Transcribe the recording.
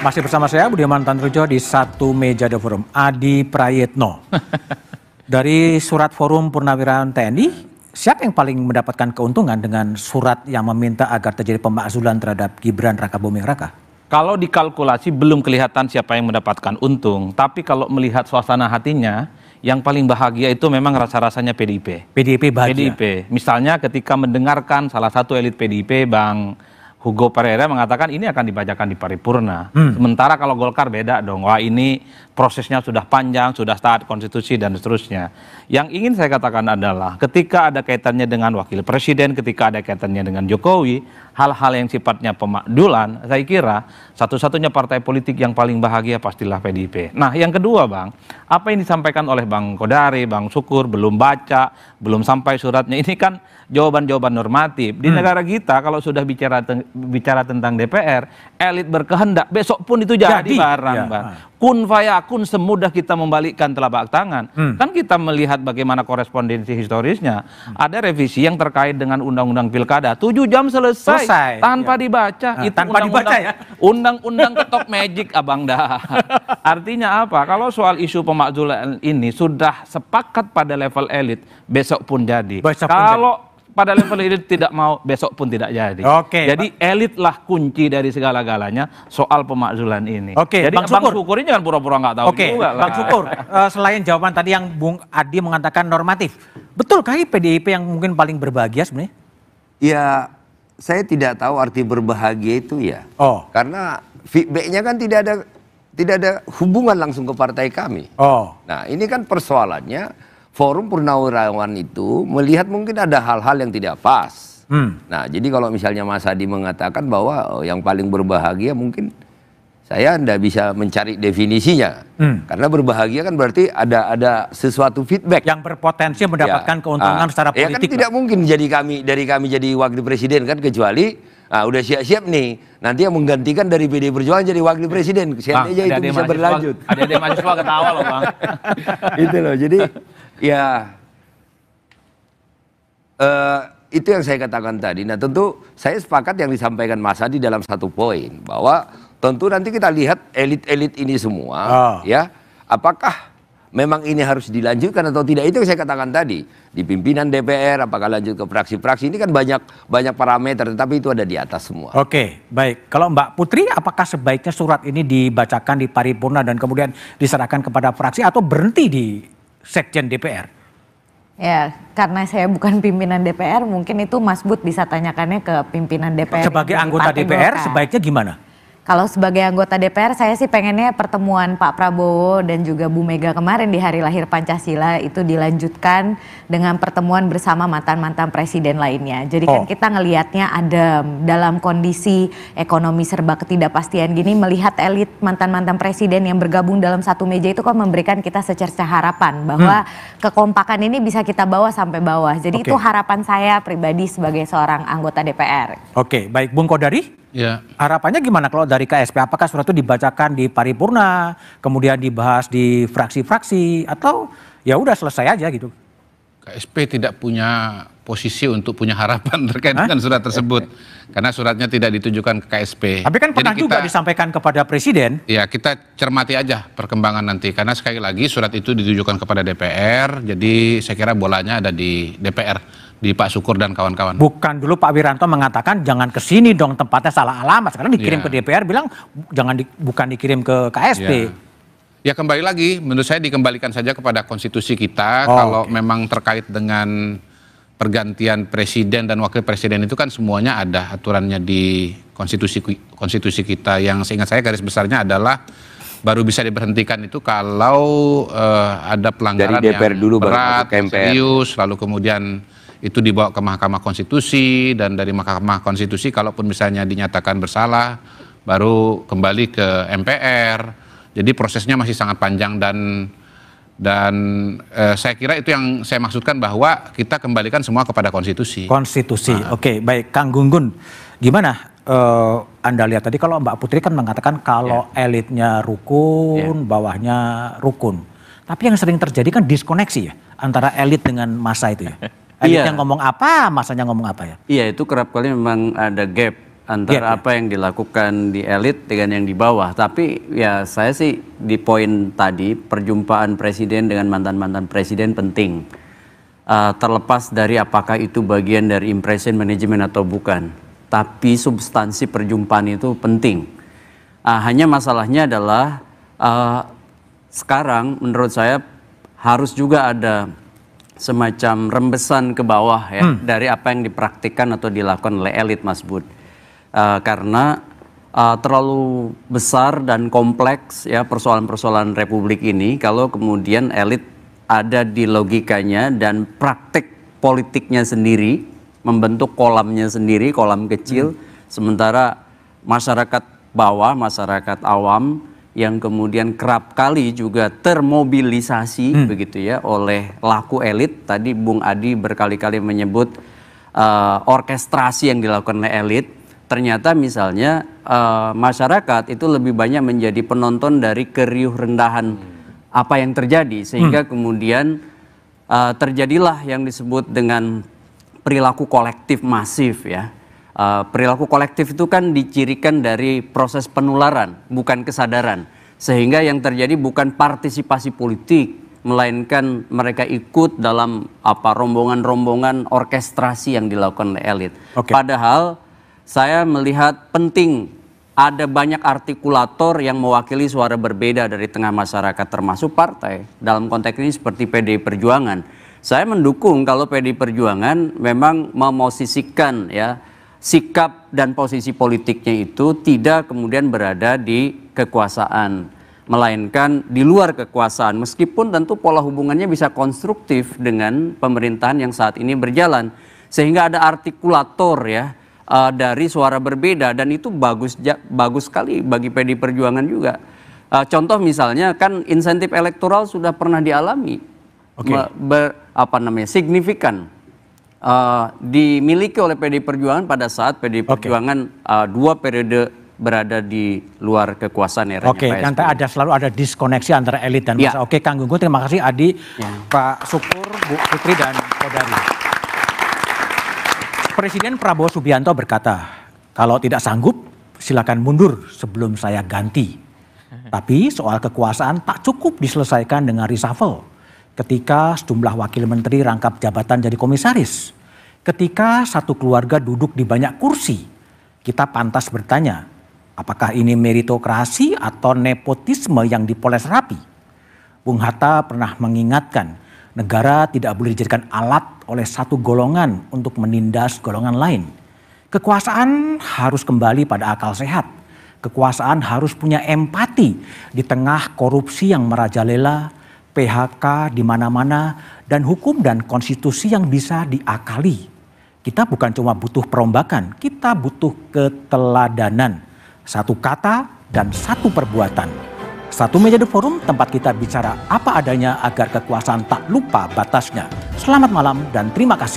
Masih bersama saya Budiman Tandrojo di satu meja The Forum. Adi Prayitno. Dari surat Forum Purnawirawan TNI, siapa yang paling mendapatkan keuntungan dengan surat yang meminta agar terjadi pemakzulan terhadap Gibran Rakabuming Raka? Kalau dikalkulasi belum kelihatan siapa yang mendapatkan untung, tapi kalau melihat suasana hatinya, yang paling bahagia itu memang rasa-rasanya PDIP. PDIP bahagia? PDIP. Misalnya ketika mendengarkan salah satu elit PDIP, Bang Hugo Pereira mengatakan ini akan dibacakan di paripurna. Sementara kalau Golkar beda dong. Wah, ini prosesnya sudah panjang, sudah taat konstitusi dan seterusnya. Yang ingin saya katakan adalah ketika ada kaitannya dengan wakil presiden, ketika ada kaitannya dengan Jokowi, hal-hal yang sifatnya pemakdulan, saya kira satu-satunya partai politik yang paling bahagia pastilah PDIP. Nah, yang kedua, Bang, apa yang disampaikan oleh Bang Kodari, Bang Sukur, belum baca, belum sampai suratnya, ini kan jawaban-jawaban normatif. Di negara kita kalau sudah bicara tentang DPR, elit berkehendak, besok pun itu jadi barang, ya. Bang. Kun fayakun, semudah kita membalikkan telapak tangan. Kan kita melihat bagaimana korespondensi historisnya. Ada revisi yang terkait dengan undang-undang pilkada, 7 jam selesai tanpa dibaca. Itu tanpa dibaca ya. Undang-undang ketok magic, Abang dah. Artinya apa? Kalau soal isu pemakzulan ini sudah sepakat pada level elit, besok pun jadi. Kalau pada level elit tidak mau, besok pun tidak jadi. Jadi elitlah kunci dari segala-galanya soal pemakzulan ini. Jadi Bang Sukur ini jangan pura-pura nggak tahu juga lah. Bang Sukur, selain jawaban tadi yang Bung Adi mengatakan normatif, betulkah PDIP yang mungkin paling berbahagia sebenarnya? Ya, saya tidak tahu arti berbahagia itu ya. Karena feedbacknya kan tidak ada hubungan langsung ke partai kami. Nah, ini kan persoalannya. Forum Purnawirawan itu melihat mungkin ada hal-hal yang tidak pas. Nah, jadi kalau misalnya Mas Adi mengatakan bahwa yang paling berbahagia, mungkin saya tidak bisa mencari definisinya. Karena berbahagia kan berarti ada sesuatu feedback yang berpotensi mendapatkan keuntungan secara politik. Ya kan tidak mungkin dari kami jadi wakil presiden kan, kecuali udah siap-siap nih. Nanti yang menggantikan dari PD Perjuangan jadi wakil presiden. Seandainya itu bisa berlanjut. Ada mahasiswa ketawa loh, Bang. Itu loh. Jadi ya, itu yang saya katakan tadi. Nah, tentu saya sepakat yang disampaikan Mas Adi dalam satu poin, bahwa tentu nanti kita lihat elit-elit ini semua, ya, apakah memang ini harus dilanjutkan atau tidak. Itu yang saya katakan tadi, di pimpinan DPR, apakah lanjut ke fraksi-fraksi, ini kan banyak parameter, tetapi itu ada di atas semua. Oke, baik. Kalau Mbak Putri, apakah sebaiknya surat ini dibacakan di paripurna dan kemudian diserahkan kepada fraksi atau berhenti di Sekjen DPR? Ya, karena saya bukan pimpinan DPR, mungkin itu Mas Bud bisa tanyakannya ke pimpinan DPR. Sebagai anggota DPR, sebaiknya gimana? Kalau sebagai anggota DPR, saya sih pengennya pertemuan Pak Prabowo dan juga Bu Mega kemarin di hari lahir Pancasila itu dilanjutkan dengan pertemuan bersama mantan-mantan presiden lainnya. Jadi kan kita ngelihatnya adem dalam kondisi ekonomi serba ketidakpastian gini, melihat elit mantan-mantan presiden yang bergabung dalam satu meja itu kan memberikan kita secerca harapan bahwa kekompakan ini bisa kita bawa sampai bawah. Jadi itu harapan saya pribadi sebagai seorang anggota DPR. Oke, baik. Bung Kodari? Ya. Harapannya gimana kalau dari KSP? Apakah surat itu dibacakan di paripurna, kemudian dibahas di fraksi-fraksi, atau ya udah selesai aja gitu? KSP tidak punya posisi untuk punya harapan terkait dengan surat tersebut, karena suratnya tidak ditujukan ke KSP. Tapi kan pernah juga disampaikan kepada Presiden. Ya, kita cermati aja perkembangan nanti, karena sekali lagi surat itu ditujukan kepada DPR, jadi saya kira bolanya ada di DPR. Di Pak Sukur dan kawan-kawan. Bukan dulu Pak Wiranto mengatakan jangan ke sini dong, tempatnya salah alamat. Sekarang dikirim ke DPR, bilang bukan dikirim ke KSP. Ya kembali lagi, menurut saya dikembalikan saja kepada konstitusi kita. Kalau memang terkait dengan pergantian presiden dan wakil presiden itu kan semuanya ada aturannya di konstitusi kita. Yang seingat saya garis besarnya adalah baru bisa diberhentikan itu kalau ada pelanggaran dari DPR yang dulu, berat, serius, lalu kemudian itu dibawa ke Mahkamah Konstitusi, dan dari Mahkamah Konstitusi kalaupun misalnya dinyatakan bersalah baru kembali ke MPR. Jadi prosesnya masih sangat panjang, dan saya kira itu yang saya maksudkan, bahwa kita kembalikan semua kepada konstitusi. Oke, baik. Kang Gunggun, gimana Anda lihat tadi kalau Mbak Putri kan mengatakan kalau elitnya rukun, bawahnya rukun. Tapi yang sering terjadi kan diskoneksi ya antara elit dengan massa itu ya. Elitnya ngomong apa, masanya ngomong apa ya? Iya, itu kerap kali memang ada gap antara apa yang dilakukan di elit dengan yang di bawah. Tapi ya saya sih di poin tadi, perjumpaan presiden dengan mantan-mantan presiden penting. Terlepas dari apakah itu bagian dari impression management atau bukan. Tapi substansi perjumpaan itu penting. Hanya masalahnya adalah sekarang menurut saya harus juga ada semacam rembesan ke bawah ya dari apa yang dipraktikkan atau dilakukan oleh elit, Mas Bud. Karena terlalu besar dan kompleks ya persoalan-persoalan Republik ini kalau kemudian elit ada di logikanya dan praktik politiknya sendiri, membentuk kolamnya sendiri, kolam kecil, sementara masyarakat bawah, masyarakat awam yang kemudian kerap kali juga termobilisasi begitu ya oleh laku elit. Tadi Bung Adi berkali-kali menyebut orkestrasi yang dilakukan oleh elit. Ternyata misalnya masyarakat itu lebih banyak menjadi penonton dari keriuh rendahan apa yang terjadi, sehingga kemudian terjadilah yang disebut dengan perilaku kolektif masif ya. Perilaku kolektif itu kan dicirikan dari proses penularan, bukan kesadaran. Sehingga yang terjadi bukan partisipasi politik, melainkan mereka ikut dalam rombongan-rombongan orkestrasi yang dilakukan oleh elit. Padahal saya melihat penting ada banyak artikulator yang mewakili suara berbeda dari tengah masyarakat termasuk partai. Dalam konteks ini seperti PDI Perjuangan. Saya mendukung kalau PDI Perjuangan memang memosisikan ya sikap dan posisi politiknya itu tidak kemudian berada di kekuasaan, melainkan di luar kekuasaan. Meskipun tentu pola hubungannya bisa konstruktif dengan pemerintahan yang saat ini berjalan. Sehingga ada artikulator ya dari suara berbeda, dan itu bagus sekali bagi PDI Perjuangan juga. Contoh misalnya kan insentif elektoral sudah pernah dialami, signifikan. Dimiliki oleh PDI Perjuangan pada saat PDI Perjuangan 2 periode berada di luar kekuasaan eranya Pak SBY. Nanti selalu ada diskoneksi antara elit dan masa. Kang Gunggun, terima kasih Adi, Pak Syukur, Bu Fitri dan Kodari. Presiden Prabowo Subianto berkata, kalau tidak sanggup silakan mundur sebelum saya ganti. Tapi soal kekuasaan tak cukup diselesaikan dengan reshuffle. Ketika sejumlah wakil menteri rangkap jabatan jadi komisaris. Ketika satu keluarga duduk di banyak kursi, kita pantas bertanya, apakah ini meritokrasi atau nepotisme yang dipoles rapi? Bung Hatta pernah mengingatkan, negara tidak boleh dijadikan alat oleh satu golongan untuk menindas golongan lain. Kekuasaan harus kembali pada akal sehat. Kekuasaan harus punya empati di tengah korupsi yang merajalela, PHK di mana-mana, dan hukum dan konstitusi yang bisa diakali. Kita bukan cuma butuh perombakan, kita butuh keteladanan. Satu kata dan satu perbuatan. Satu Meja The Forum, tempat kita bicara apa adanya agar kekuasaan tak lupa batasnya. Selamat malam dan terima kasih.